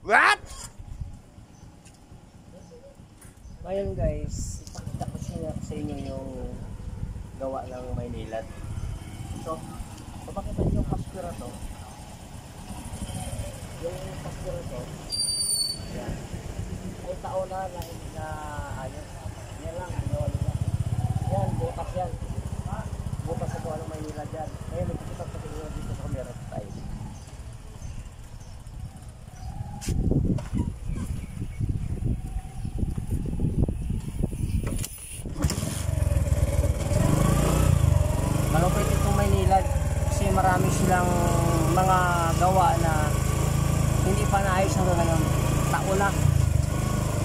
What? Ngayon guys, ipakita ko sa inyo yung gawa ng Maynilad. So bakit yung pastura to? Yung pastura to, yan. Ay taon na ayos. Yan lang, yan, butas yan. Butas sa gawa ng Maynilad yan. Ngayon, nagkikita sa inyo dito sa camera tayo. Malupit itong Maynilad kasi marami silang mga gawa na hindi pa naayos hanggang ngayon.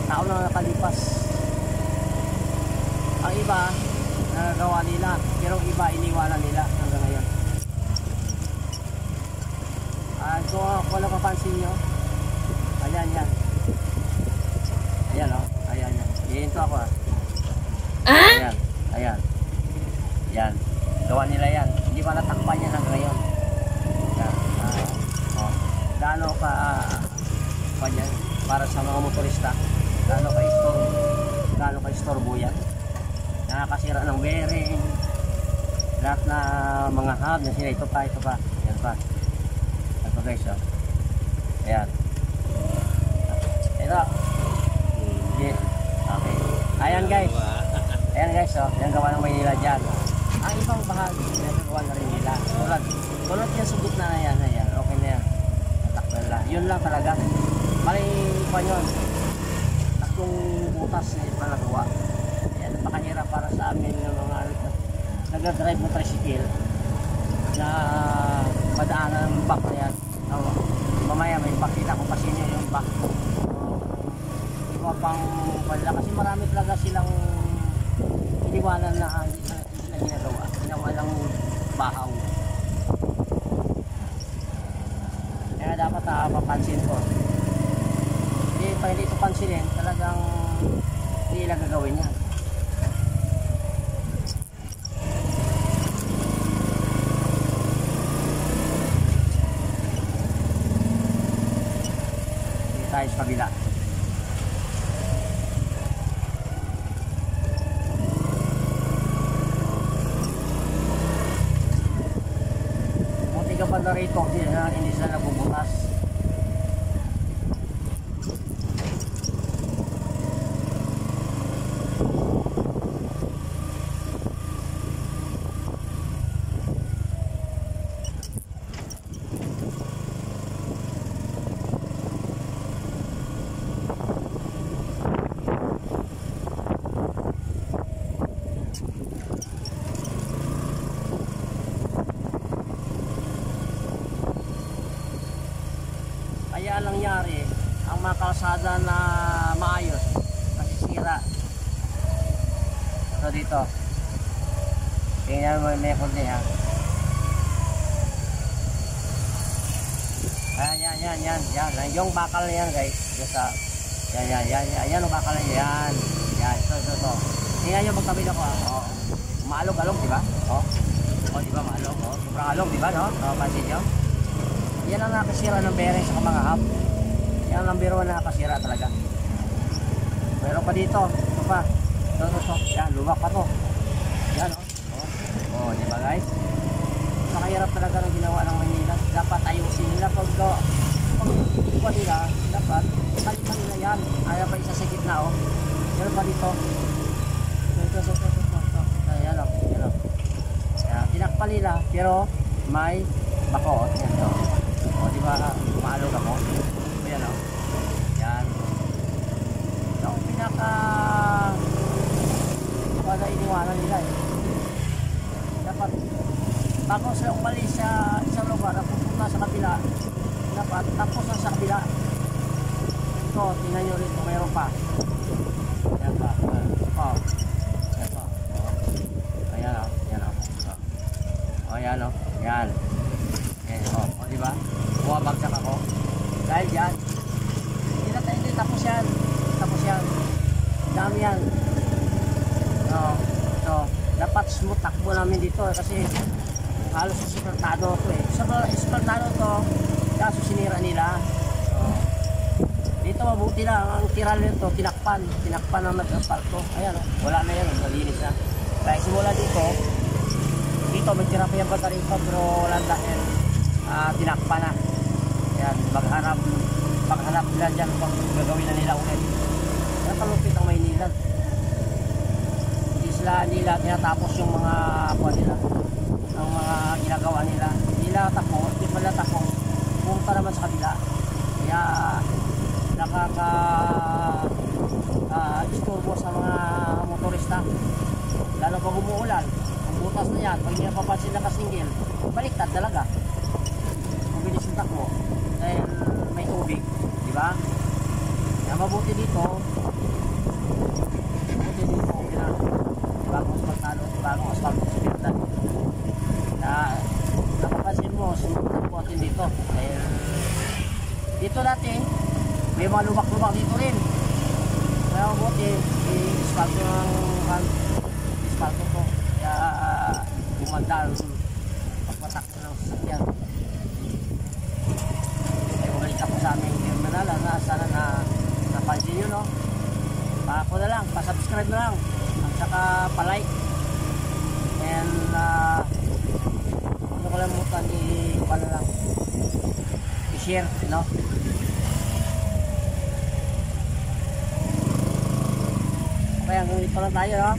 Taon na nakalipas. Ang iba nagagawa nila, pero iba iniwanan nila hanggang ngayon. Kung ano papansin nyo, ayan yan. Ayan o, ayan yan. Hihinto ako Ayan, ayan. Yan. Gawa nila yan. Hindi pa natakpan yan hanggang ngayon. Yan. Gaano ka yan para sa mga motorista. Gaano ka istorbo yan. Nakakasira ng bearing. Lahat na mga hub na sila. Ito pa. Yan pa. Ito guys. Ayan. Ito. Okay. Ayan guys. Ayan guys. Yan gawa ng Maynilad dyan. Ang ibang bahagi, nagagawa na rin nila. Tulad yan sa gitna na yan. Ayan, okay na yan. Natakpan lang. Yun lang talaga. Malay pa yun. Tatlong butas na ito nagawa. Ayan, napakahirap para sa amin yung mga nag-drive mo tricycle na madaanan ng back na yan. Mamaya may pakita ko kasi nyo yung back. Iba pang pala. Kasi marami talaga silang iniwanan na ginawa lang bahaw. Kaya dapat mapansin ko. Hindi ito pansinin, talagang hindi nila gagawin yan. Hindi tayo sa kabila. Na rito hindi sila nabubukas. Kaya lang nangyari, ang mga kalsada na maayos, nasisira. Ito dito. Tingnan mo yung mekod niya. Yan. Yung bakal na yan guys. Yan yung bakal na yan. Yan, ito. Tingnan nyo magkabit ako. Maalog-alog, diba? Diba maalog? Sobrang alog, diba? Pansin nyo? Yan ang nakasira ng bearing sa mga hub. Yan ang biro na nakasira talaga. Meron pa dito. Ito pa. Ito. Yan, luwak pa to. Yan diba guys? Nakahirap talaga ng ginawa ng Maynilad. Dapat ayusin nila pag nila. Dapat kalipan nila yan. Ayaw pa isa sa gitna Meron pa dito. Ito. Yan tinakpan nila pero may bako. Yan to. Diba, maalog ako. Yan Yan. Yung pinaka wala iniwanan nila Dapat bago sila umalis sa isang lugar na pupunta sa kabila, dapat tapos na sa kabila. Ito, tingnan nyo rin kung mayroon pa. Yan pa. Yan pa. Ayan Yan. Yan. Diba? Bumabagsak ako. Dahil dyan. Hindi tapos yan. Dami yan. Dapat smooth takbo namin dito kasi halos ispertado ito Ispertado ito. Kaso sinira nila. Dito mabuti na, ang tiral nito, tinakpan na nag-asfalto. Ayan, wala na yan, malinis na. Kaya simula dito may tira pa yung bata rito, pero wala dahil tinakpan na. Ayan, maghanap nila dyan kung gagawin na nila ulit. Kaya kalupit ang Maynila. Hindi nila tinatapos yung mga nila, ang mga ginagawa nila. Hindi pala tako, punta naman sa kabila. Kaya nakaka-isturbo sa mga motorista, lalo pag umuulan. Ang butas na yan, pag hindi napapansin na kasingil, baliktad talaga, mabilis yung takbo dahil may tubig, di ba? Kaya mabuti dito bagong asfalto sa pinundan. Napapansin mo, sumunod po natin dito dahil dito dati may mga lubak-lubak dito rin. Kaya mabuti, i-asfalto to. Kaya gumanda ang pagpatakbo ng sasakyan. Kaya bumalik ako sa aming terminal na sana napansin nyo, no? Ako na lang, pa-subscribe na lang at saka pa-like and ano ko lang mutan i-share, no? Okay, hanggang dito lang tayo, no?